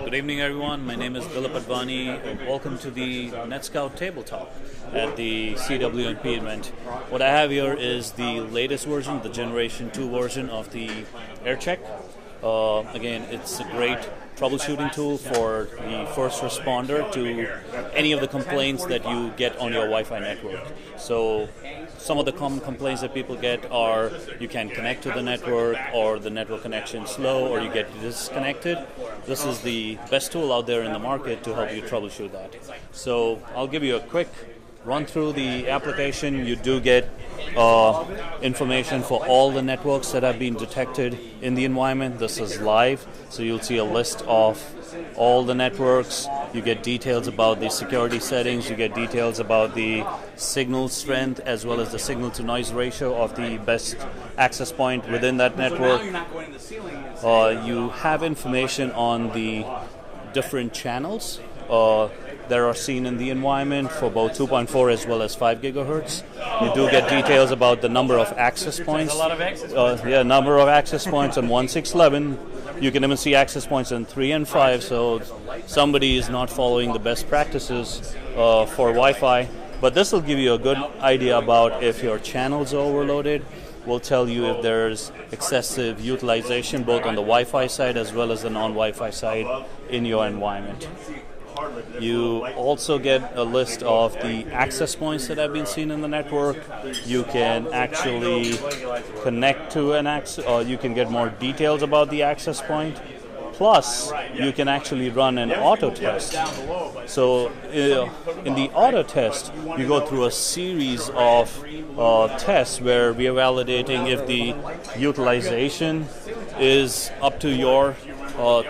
Good evening, everyone. My name is Dilip Advani. Welcome to the Netscout Tabletop at the CWNP event. What I have here is the latest version, the Generation 2 version of the Aircheck. Again, it's a great troubleshooting tool for the first responder to any of the complaints that you get on your Wi-Fi network. So some of the common complaints that people get are you can't connect to the network, or the network connection is slow, or you get disconnected. This is the best tool out there in the market to help you troubleshoot that. So I'll give you a quick run through the application. You do get information for all the networks that have been detected in the environment. This is live, so you'll see a list of all the networks. You get details about the security settings. You get details about the signal strength as well as the signal to noise ratio of the best access point within that network. You have information on the different channels that are seen in the environment for both 2.4 as well as 5 gigahertz. You do get details about the number of access points. A lot of access points. Number of access points on 1.6.11. You can even see access points on 3 and 5, so somebody is not following the best practices for Wi-Fi. But this will give you a good idea about if your channels are overloaded. Will tell you if there's excessive utilization both on the Wi-Fi side as well as the non-Wi-Fi side in your environment. You also get a list of the access points that have been seen in the network. You can actually connect to an access, or you can get more details about the access point. Plus, you can actually run an auto test. So, in the auto test, you go through a series of tests where we are validating if the utilization is up to your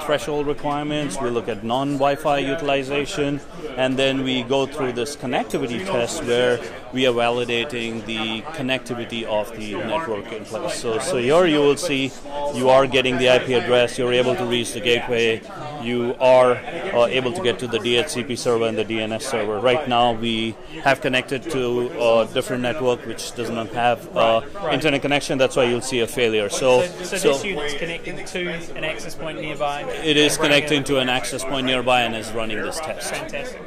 threshold requirements. We look at non-Wi-Fi utilization, and then we go through this connectivity test where we are validating the connectivity of the network in place. So here you will see you are getting the IP address, you're able to reach the gateway, you are able to get to the DHCP server and the DNS server. Right now we have connected to a different network which does not have internet connection. That's why you'll see a failure. So this unit's connecting to an access point nearby? It is connecting to an access point nearby and is running this test. Fantastic.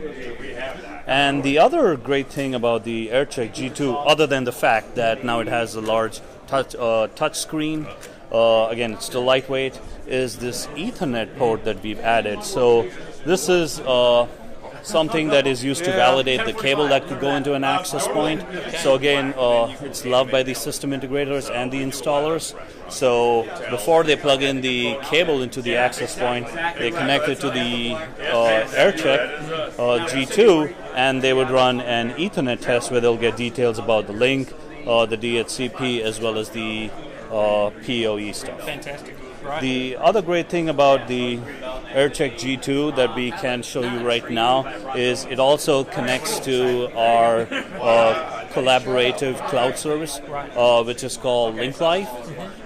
And the other great thing about the Aircheck G2, other than the fact that now it has a large touch screen, again it's still lightweight, is this Ethernet port that we've added. So this is something that is used to validate the cable that could go into an access point. So again, it's loved by the system integrators and the installers. So before they plug in the cable into the access point, they connect it to the Aircheck G2, and they would run an Ethernet test where they'll get details about the link, the DHCP, as well as the PoE stuff. Fantastic. Right. The other great thing about the Aircheck G2 that we can show you right now is it also connects to our collaborative cloud service, which is called LinkLive,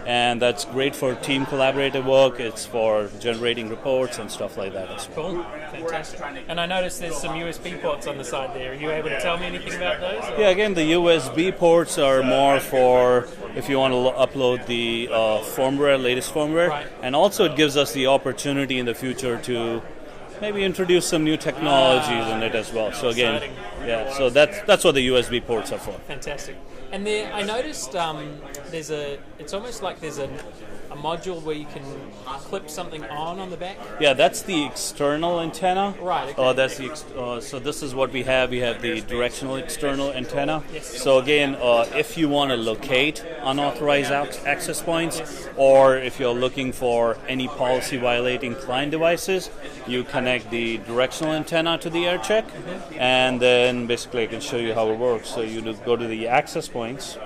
and that's great for team collaborative work. It's for generating reports and stuff like that as well. Cool, fantastic. And I noticed there's some USB ports on the side there. Are you able to tell me anything about those? Yeah, again, the USB ports are more for if you want to upload the firmware, latest firmware, and also it gives us the opportunity in the future to maybe introduce some new technologies in it as well. So again, yeah, so that's what the USB ports are for. Fantastic. And there, I noticed it's almost like there's a module where you can clip something on the back. Yeah, that's the external antenna. Right. Okay. That's the so this is what we have. We have the directional external antenna. Yes. So again, if you want to locate unauthorized access points, or if you're looking for any policy violating client devices, you connect the directional antenna to the Aircheck, and then basically I can show you how it works. So you just go to the access points,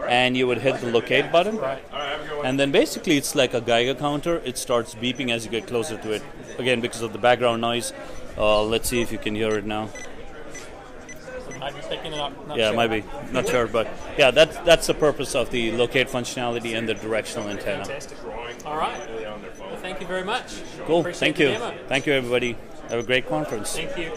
and you would hit the locate button, and then basically it's like a Geiger counter. It starts beeping as you get closer to it. Again, because of the background noise. Let's see if you can hear it now. Might be picking it up. Yeah, it might be. Not sure, but yeah, that's the purpose of the locate functionality and the directional antenna. Fantastic. All right. Well, thank you very much. Cool. Appreciate Thank you. the demo. Thank you, everybody. Have a great conference. Thank you.